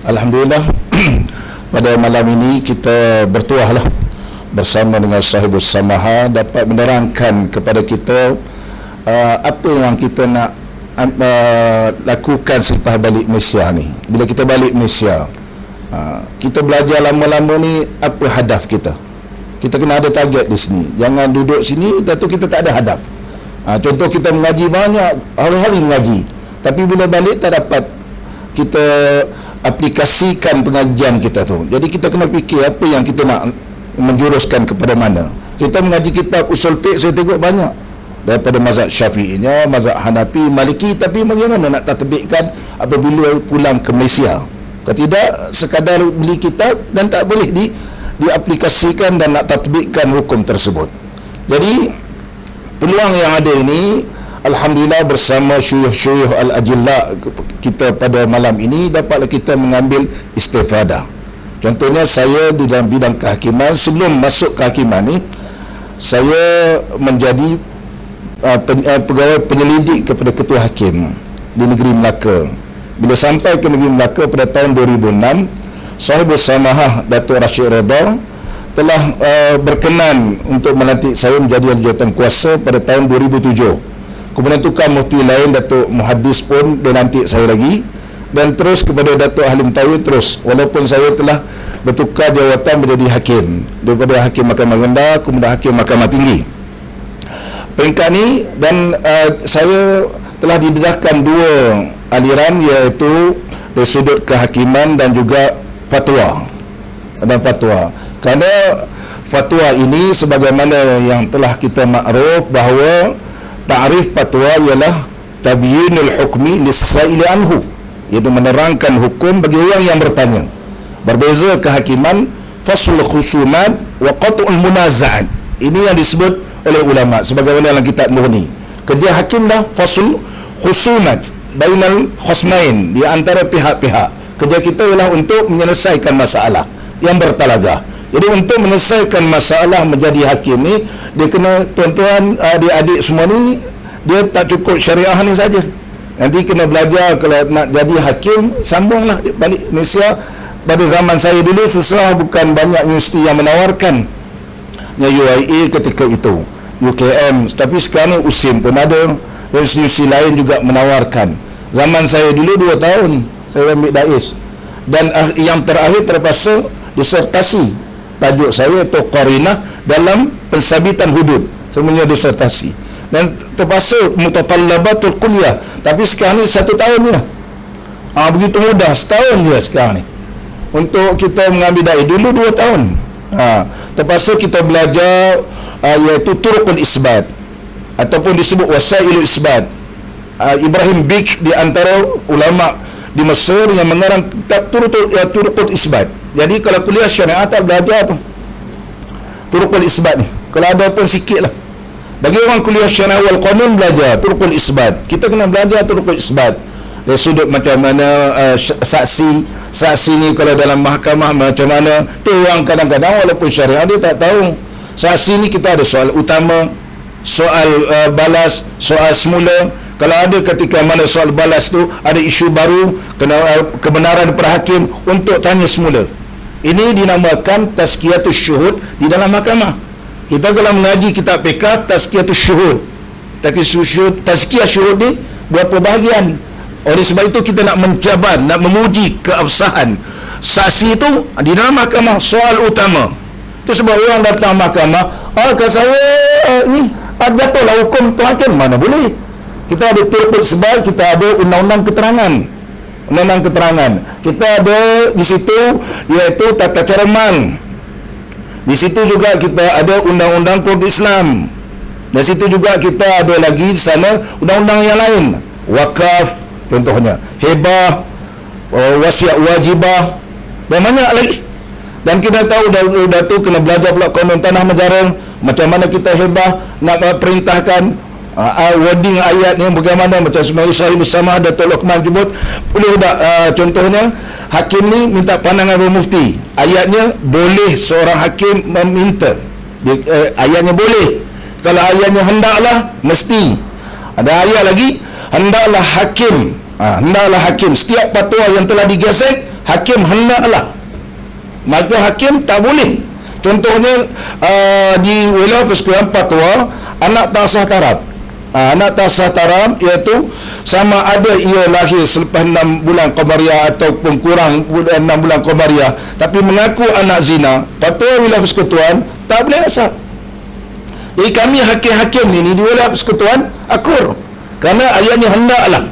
Alhamdulillah pada malam ini kita bertuahlah bersama dengan Sahibus Samaha dapat menerangkan kepada kita apa yang kita nak lakukan selepas balik Malaysia ni. Bila kita balik Malaysia, kita belajar lama-lama ni apa hadaf kita. Kita kena ada target di sini. Jangan duduk sini tu kita tak ada hadaf. Contoh kita mengaji banyak, hari-hari mengaji, tapi bila balik tak dapat kita aplikasikan pengajian kita tu. Jadi kita kena fikir apa yang kita nak menjuruskan kepada mana. Kita mengaji kitab usul fiqh, saya tengok banyak daripada mazhab Syafi'inya, mazhab Hanafi, Maliki, tapi bagaimana nak tatbikkan apabila pulang ke Malaysia? Kalau tidak, sekadar beli kitab dan tak boleh diaplikasikan dan nak tatbikkan hukum tersebut. Jadi peluang yang ada ini, alhamdulillah bersama syuyuh-syuyuh al-ajilla kita pada malam ini dapatlah kita mengambil istifadah. Contohnya saya di dalam bidang kehakiman, sebelum masuk kehakiman ni saya menjadi pegawai penyelidik kepada ketua hakim di negeri Melaka. Bila sampai ke negeri Melaka pada tahun 2006, Sahibus Samahah Datuk Rashid Redha telah berkenan untuk melantik saya menjadi jawatan kuasa pada tahun 2007. Kemudian tukar mufti lain, Datuk Muhaddis pun dilantik saya lagi, dan terus kepada Datuk Halim Tawi terus, walaupun saya telah bertukar jawatan menjadi hakim, daripada hakim Mahkamah Rendah kemudian hakim Mahkamah Tinggi. Peringkat ni, dan saya telah didedahkan dua aliran, iaitu dari sudut kehakiman dan juga fatwa. Kerana fatwa ini sebagaimana yang telah kita makruf bahawa ta'rif fatwa ialah tabyinul hukmi lis-sa'ili anhu, iaitu menerangkan hukum bagi orang yang bertanya. Berbeza kehakiman, fasl khusumat wa qat'ul munaza'at. Ini yang disebut oleh ulama sebagaimana dalam kitab Mughni. Kerja hakim dah fasl khusumat bainal khusmain, di antara pihak-pihak. Kerja kita ialah untuk menyelesaikan masalah yang bertalagah. Jadi untuk menyelesaikan masalah menjadi hakim ni, dia kena, tuan-tuan, adik-adik semua ni, dia tak cukup syariah ni saja. Nanti kena belajar, kalau nak jadi hakim, sambunglah balik Malaysia. Pada zaman saya dulu susah, bukan banyak universiti yang menawarkan. UIA ketika itu, UKM, tapi sekarang ni USIM pun ada, dan institusi lain juga menawarkan. Zaman saya dulu 2 tahun saya ambil DAIS, dan yang terakhir terpaksa disertasi. Tajuk saya itu qarinah dalam pensabitan hudud, semuanya disertasi, dan terpaksa mutatallabatul kuliah. Tapi sekarang ni 1 tahun je, begitu mudah, setahun je sekarang ni untuk kita mengambil DAIS. Dulu 2 tahun. Terpaksa kita belajar iaitu turuqul isbat, ataupun disebut wasailul isbat. Ibrahim Bik di antara ulama di Mesir yang mengarang kitab turuqul isbat. Jadi kalau kuliah syariah tak belajar tu turuqul isbat ni, kalau ada pun sikit lah. Bagi orang kuliah syariah wal qanun belajar turuqul isbat, kita kena belajar turuqul isbat dari sudut macam mana saksi ni kalau dalam mahkamah macam mana tu. Orang kadang-kadang walaupun syariah dia tak tahu saksi ni, kita ada soal utama, soal balas, soal semula. Kalau ada ketika mana soal balas tu ada isu baru, kena kebenaran para hakim untuk tanya semula. Ini dinamakan tazkiyatus syuhud di dalam mahkamah. Kita kalau mengaji kitab fiqh, tazkiyatus syuhud. Tazkiyah syuhud ni berapa bahagian. Oleh sebab itu kita nak mencabar, nak memuji keabsahan saksi itu di dalam mahkamah. Soal utama itu sebab orang datang mahkamah, kalau saya ni jatuhlah hukum tu hakim, mana boleh. Kita ada turuq isbat, kita ada undang-undang keterangan. Kita ada di situ iaitu tata cara mal. Di situ juga kita ada undang-undang kod Islam. Di situ juga kita ada lagi di sana undang-undang yang lain, wakaf contohnya, hebah, wasiat wajibah, dan banyak lagi. Dan kita tahu dah tu kena belajar pula kanun tanah negara, macam mana kita hebah nak perintahkan, wording ayatnya bagaimana, macam sebenarnya Sahibus Samahah Datuk Luqman jemput boleh tak, contohnya hakim ni minta pandangan mufti, ayatnya boleh seorang hakim meminta, ayatnya boleh. Kalau ayatnya hendaklah, mesti. Ada ayat lagi, hendaklah hakim, setiap fatwa yang telah digesek hakim hendaklah, maka hakim tak boleh. Contohnya di wilayah persekutuan fatwa anak tak sah taraf. Anak tak sah taraf iaitu sama ada ia lahir selepas 6 bulan Qamariyah ataupun kurang 6 bulan Qamariyah tapi mengaku anak zina, fatwa wilayah persekutuan tak boleh sah. Jadi kami hakim-hakim ini di wilayah persekutuan akur kerana ayatnya hendaklah.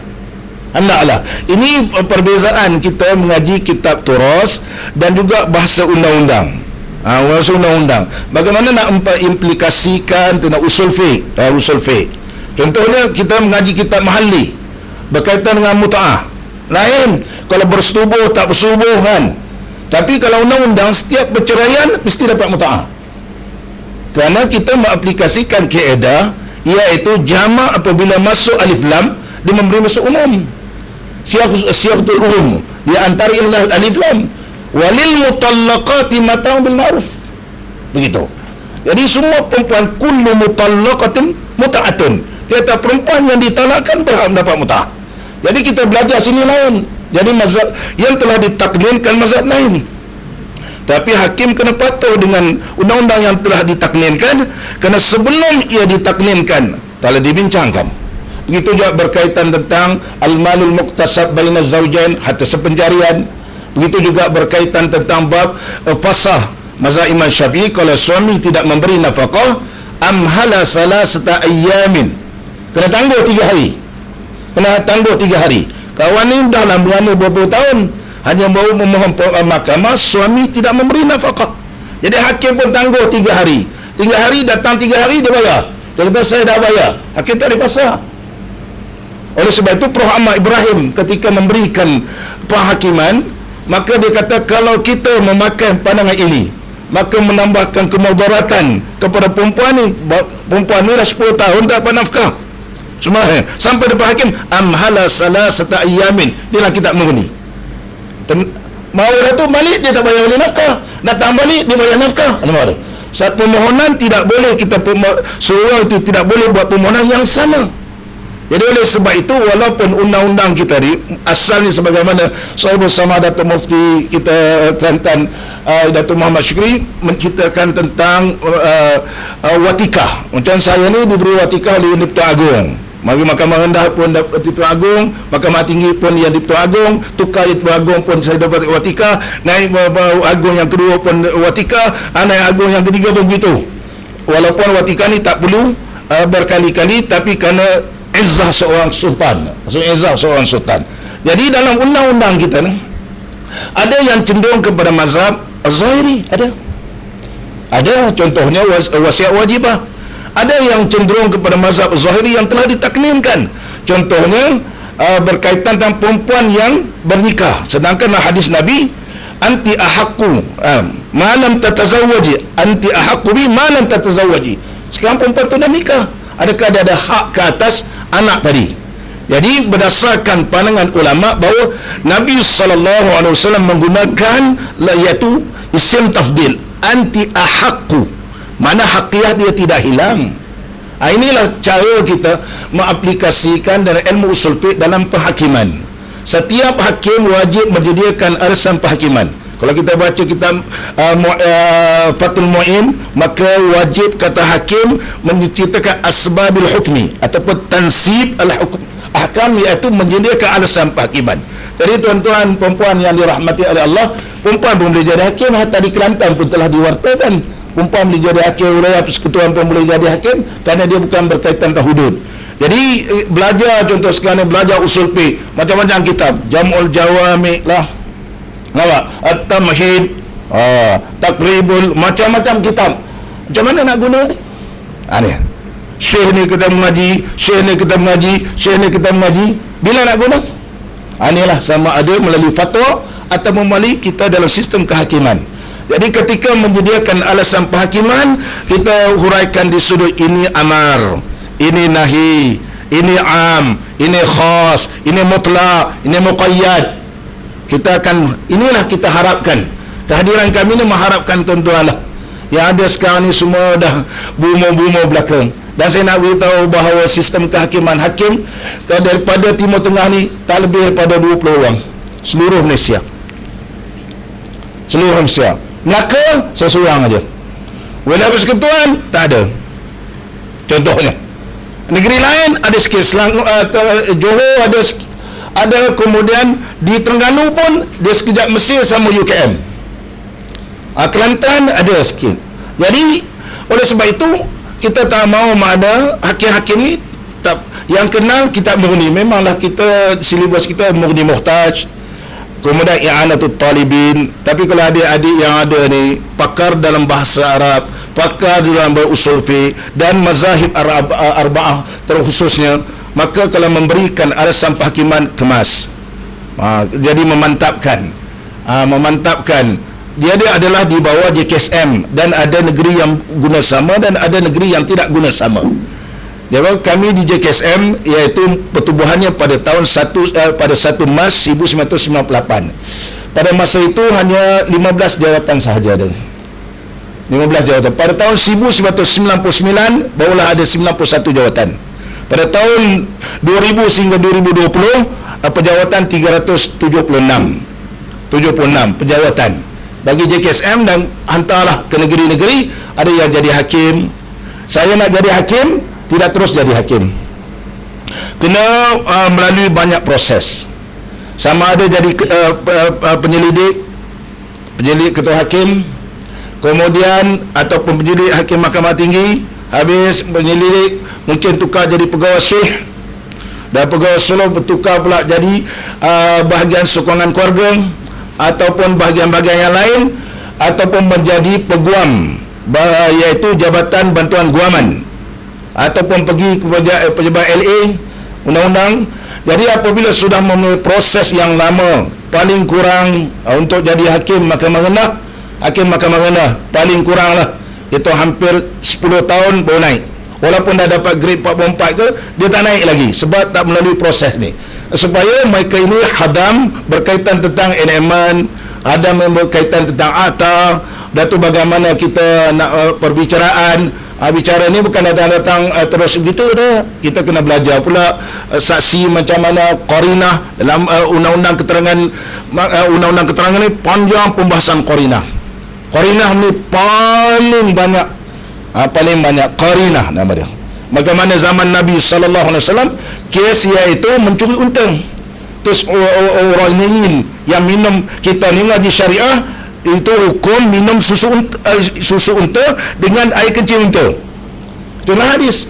Ini perbezaan kita mengaji kitab turas dan juga bahasa undang-undang. Bahasa undang-undang. Bagaimana nak implikasikan tentang usul fiqh. Contohnya kita mengaji kitab mahalli berkaitan dengan mut'ah. Lain kalau bersetubuh tak bersetubuh kan. Tapi kalau undang-undang setiap perceraian mesti dapat mut'ah. Kerana kita mengaplikasikan kaedah iaitu jama' apabila masuk alif lam dia memberi masuk umum. Siyaqatul umum di antara alif lam walil mutallaqati mata'un bil ma'ruf. Begitu. Jadi semua perempuan kullu mutallaqatin muta'atun. Tiap-tiap perempuan yang ditalakkan berhak mendapat mut'ah. Jadi kita belajar sini lain. Jadi mazhab yang telah ditakninkan mazhab lain. Tapi hakim kena patuh dengan undang-undang yang telah ditakninkan kerana sebelum ia ditakninkan telah dibincangkan. Begitu juga berkaitan tentang al-malul muqtasab baina zawjain hatta sepenjarian. Begitu juga berkaitan tentang bab fasah mazhab Imam Syafi'i kalau suami tidak memberi nafkah amhala salasata ayyamin. Kena tangguh 3 hari. Kawan ni dah lama berapa tahun hanya baru memohon mahkamah suami tidak memberi nafkah. Jadi hakim pun tangguh 3 hari. 3 hari datang 3 hari dia bayar. Kalau saya dah bayar, hakim tak dipasar. Oleh sebab itu Prof. Ahmad Ibrahim ketika memberikan penghakiman, maka dia kata kalau kita memakan pandangan ini, maka menambahkan kemudaratan kepada perempuan ni. Perempuan ni dah 10 tahun tak dapat nafkah. Sampai depan hakim amhala salasata ayyamin. Dia lah kita menghuni. Mau dah tu balik dia tak bayar nafkah. Datang balik dia bayar nafkah. Ada. Saat permohonan tidak boleh kita seorang itu tidak boleh buat permohonan yang sama. Jadi oleh sebab itu walaupun undang-undang kita ni asalnya sebagaimana saya bersama Datuk Mufti kita Kelantan Datuk Muhammad Syukri menceritakan tentang watikah. Macam saya ni diberi watikah oleh Yang di-Pertuan Agong. Mari Mahkamah Rendah pun dapat Di-Pertuan Agong, Mahkamah Tinggi pun yang Di-Pertuan Agong, tukar Di-Pertuan Agong pun saya dapat watikah, naik Agong yang kedua pun watikah, naik Agong yang ketiga pun begitu. Walaupun watikah ni tak perlu berkali-kali tapi kerana izzah seorang sultan. Maksudnya izzah seorang sultan. Jadi dalam undang-undang kita ni ada yang cenderung kepada mazhab az-zahiri, ada contohnya wasiat wajibah. Ada yang cenderung kepada mazhab az-zahiri yang telah ditakninkan. Contohnya berkaitan dengan perempuan yang bernikah. Sedangkan hadis Nabi anti ahaqqu ma lam tatazawwaji, anti ahaqqu bi ma lam tatazawwaji. Sekarang perempuan tu dah nikah, adakah dia ada hak ke atas anak tadi? Jadi berdasarkan pandangan ulama bahawa Nabi SAW menggunakan iaitu isim tafdil anti ahaqqu, mana hakiah dia tidak hilang. Inilah cara kita mengaplikasikan dalam ilmu usul fiqh dalam penghakiman. Setiap hakim wajib menyediakan arisan penghakiman. Kalau kita baca kitab Fathul Mu'in, maka wajib kata hakim menceritakan asbabul hukmi ataupun tansib al-ahkam, iaitu menyediakan alasan penghakiman. Jadi tuan-tuan perempuan yang dirahmati oleh Allah, perempuan pun boleh jadi hakim. Tadi Kelantan pun telah diwartakan perempuan boleh jadi hakim, wilayah persekutuan pun boleh jadi hakim kerana dia bukan berkaitan dengan hudud. Jadi belajar contoh sekarang belajar usul fiqh, macam-macam kitab, Jam'ul Jawami' lah, nampak, At-Tamhid, Taqribul, macam-macam kitab. Macam mana nak guna ni? Syekh ni kita mengaji, Syekh ni kita mengaji, Syekh ni kita mengaji. Bila nak guna? Inilah sama ada melalui fatwa atau melalui kita dalam sistem kehakiman. Jadi ketika menyediakan alasan penghakiman, kita huraikan di sudut ini amar, ini nahi, ini am, ini khas, ini mutlak, ini muqayyad. Kita akan, inilah kita harapkan. Kehadiran kami ni mengharapkan tuan-tuan lah. Yang ada sekarang ni semua dah bumur-bumur belakang. Dan saya nak beritahu bahawa sistem kehakiman hakim daripada Timur Tengah ni tak lebih daripada 20 orang seluruh Malaysia. seluruh Malaysia. Melaka saya seorang aja. Wilayah persekutuan tak ada. Contohnya negeri lain ada sikit, Johor ada, kemudian di Terengganu pun dia sekejap Mesir sama UKM. Kelantan ada sikit. Jadi oleh sebab itu kita tak mahu mana hakim-hakim ni tak, yang kenal kitab murni. Memanglah kita silibus kita murni muhtaj, kemudian i'anatul talibin. Tapi kalau adik-adik yang ada ni pakar dalam bahasa Arab, pakar dalam usul fiqh dan mazahib arba'ah terkhususnya, maka kalau memberikan alasan penghakiman kemas, jadi memantapkan dia adalah di bawah JKSM, dan ada negeri yang guna sama dan ada negeri yang tidak guna sama. Jadi kami di JKSM iaitu pertubuhannya pada tahun 1 Mac 1998. Pada masa itu hanya 15 jawatan sahaja ada. 15 jawatan. Pada tahun 1999 barulah ada 91 jawatan. Pada tahun 2000 hingga 2020 pejawatan 76 pejawatan bagi JKSM, dan hantarlah ke negeri-negeri. Ada yang jadi hakim. Saya nak jadi hakim, tidak terus jadi hakim, kena melalui banyak proses. Sama ada jadi penyelidik ketua hakim, kemudian ataupun penyelidik hakim mahkamah tinggi, habis penyelidik mungkin tukar jadi pegawai sulh, dan pegawai sulh bertukar pula jadi bahagian sokongan keluarga ataupun bahagian-bahagian yang lain, ataupun menjadi peguam, iaitu Jabatan Bantuan Guaman, ataupun pergi kepada pejabat LA undang-undang. Jadi apabila sudah memenuhi proses yang lama, paling kurang untuk jadi hakim mahkamah rendah paling kurang lah itu hampir 10 tahun baru naik. Walaupun dah dapat grade 44 ke, dia tak naik lagi sebab tak melalui proses ni. Supaya mereka ini hadam berkaitan tentang enactment, hadam yang berkaitan tentang akta, dan tu bagaimana kita nak perbicaraan. Bicara ni bukan datang-datang terus begitu dah. Kita kena belajar pula saksi macam mana, qarinah dalam undang-undang keterangan ni panjang pembahasan qarinah. Qarinah ni paling banyak qarinah nama dia. Bagaimana zaman Nabi sallallahu alaihi wasallam kes iaitu mencuri unta. Terus orang ini yang minum, kita ni ngaji syariah itu hukum minum susu unta dengan air kencing unta. Itulah hadis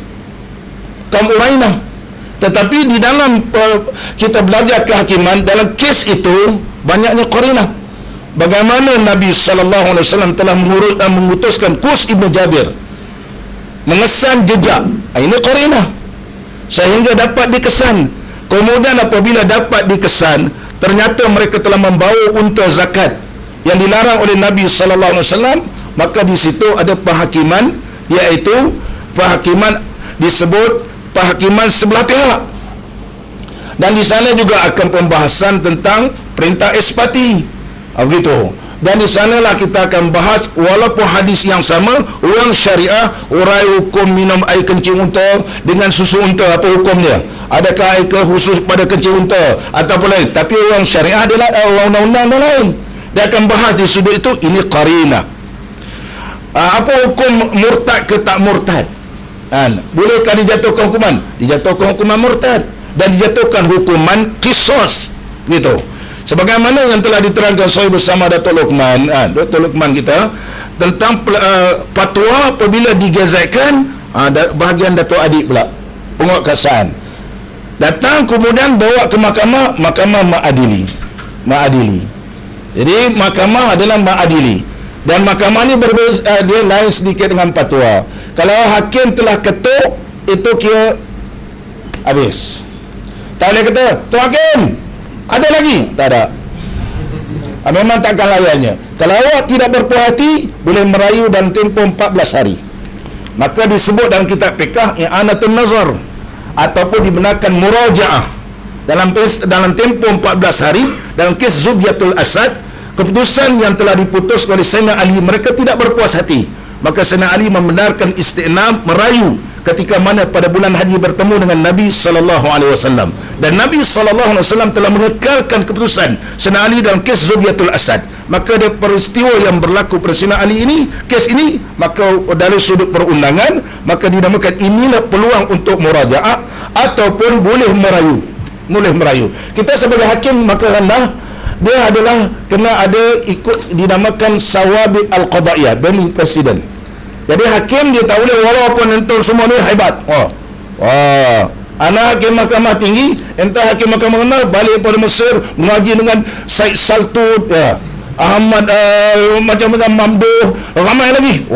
kaum Urainah. Tetapi di dalam kita belajar kehakiman, dalam kes itu banyaknya qarinah. Bagaimana Nabi sallallahu alaihi wasallam telah mengutuskan Qus ibn Jabir mengesan jejak, ini qarinah, sehingga dapat dikesan. Kemudian apabila dapat dikesan, ternyata mereka telah membawa unta zakat yang dilarang oleh Nabi sallallahu alaihi wasallam, maka di situ ada penghakiman, iaitu penghakiman disebut penghakiman sebelah pihak. Dan di sana juga akan pembahasan tentang perintah espati. Begitu. Dan di sanalah kita akan bahas, walaupun hadis yang sama, orang syariah urai hukum minum air kencing unta dengan susu unta, apa hukumnya? Adakah air khusus pada kencing unta ataupun lain? Tapi orang syariah adalah undang-undang dan lain. Dia akan bahas di sudut itu, ini qarinah. Apa hukum murtad ke tak murtad? Bolehkah dijatuhkan hukuman? Dijatuhkan hukuman murtad dan dijatuhkan hukuman qisas, gitu. Sebagaimana yang telah diterangkan saya bersama Datuk Luqman, Datuk Luqman kita, tentang fatwa apabila digazetkan, bahagian Datuk Adik pula penguatkasan datang kemudian bawa ke mahkamah ma'adili. Jadi mahkamah adalah ma'adili, dan mahkamah ni berbeza, dia lain sedikit dengan fatwa. Kalau hakim telah ketuk, itu kira habis. Tak boleh kata, Tuan Hakim ada lagi? Tak ada. Memang takkan layannya. Kalau awak tidak berpuas hati, boleh merayu dalam tempoh 14 hari. Maka disebut dalam kitab fiqh i'anatun nazar, ataupun dibenarkan murajaah dalam tempoh 14 hari. Dalam kes Zubyatul Asad, keputusan yang telah diputus oleh Sayyidina Ali, mereka tidak berpuas hati, maka Sayyidina Ali membenarkan istinaf, merayu ketika mana pada bulan haji bertemu dengan Nabi sallallahu alaihi wasallam, dan Nabi sallallahu alaihi wasallam telah mengekalkan keputusan Sayyidina Ali dalam kes Zubiyatul Asad. Maka ada peristiwa yang berlaku pada Sayyidina Ali ini, kes ini, maka dari sudut perundangan maka dinamakan inilah peluang untuk murajaah ataupun boleh merayu. Kita sebagai hakim maka rendah dia adalah kena ada ikut dinamakan sawabi al-qadaiyah, beli presiden. Jadi hakim dia tak boleh walaupun entah semua ni hebat. Anak hakim mahkamah tinggi, entah hakim mahkamah rendah balik pada Mesir mengaji dengan Said Saltud, Ahmad macam-macam Mamduh, ramai lagi.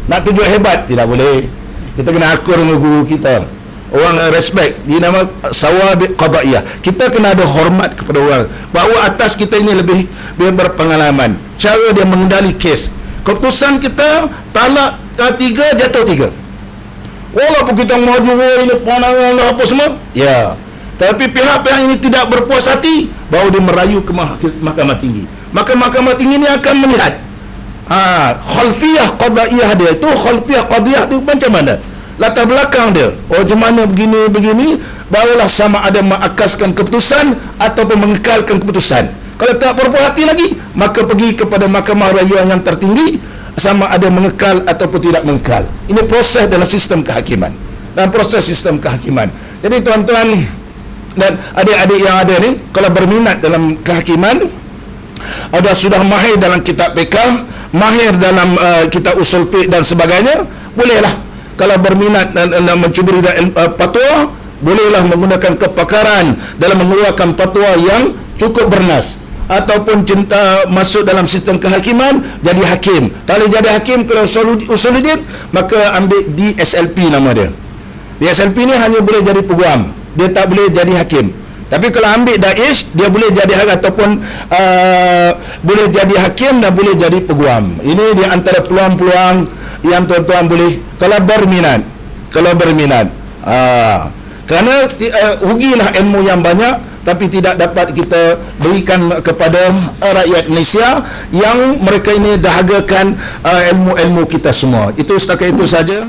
Nak tunjuk hebat tidak boleh. Kita kena akur dengan guru kita. Orang respect, dinama sawabi qadaiyah. Kita kena ada hormat kepada orang bahawa atas kita ini lebih berpengalaman. Cara dia mengendali kes. Keputusan kita talak 3, jatuh 3. Walaupun kita maju ini pandangan Allah apa semua, ya. Tapi pihak-pihak ini tidak berpuas hati bahawa dia merayu ke mahkamah tinggi. Maka mahkamah tinggi ini akan melihat khalfiyah qadaiyah dia itu, khalfiyah qadaiyah itu macam mana? Latar belakang dia, macam mana begini, barulah sama ada mengakaskan keputusan ataupun mengekalkan keputusan. Kalau tak berpuas hati lagi, maka pergi kepada mahkamah rayuan yang tertinggi, sama ada mengekal ataupun tidak mengekal. Ini proses dalam sistem kehakiman, dan proses sistem kehakiman. Jadi tuan-tuan dan adik-adik yang ada ni, kalau berminat dalam kehakiman, ada sudah mahir dalam kitab fiqh, mahir dalam kitab usul fiqh dan sebagainya, bolehlah. Kalau berminat dan mencuburi fatwa, bolehlah menggunakan kepakaran dalam mengeluarkan fatwa yang cukup bernas, ataupun cinta masuk dalam sistem kehakiman jadi hakim. Kalau jadi hakim kalau usuluddin, maka ambil DSLP nama dia. DSLP ni hanya boleh jadi peguam, dia tak boleh jadi hakim. Tapi kalau ambil Daesh, dia boleh jadi ataupun boleh jadi hakim dan boleh jadi peguam. Ini di antara peluang-peluang yang tuan-tuan boleh kalau berminat. Kerana rugilah ilmu yang banyak tapi tidak dapat kita berikan kepada rakyat Malaysia yang mereka ini dahagakan ilmu-ilmu kita semua. Itu setakat itu saja.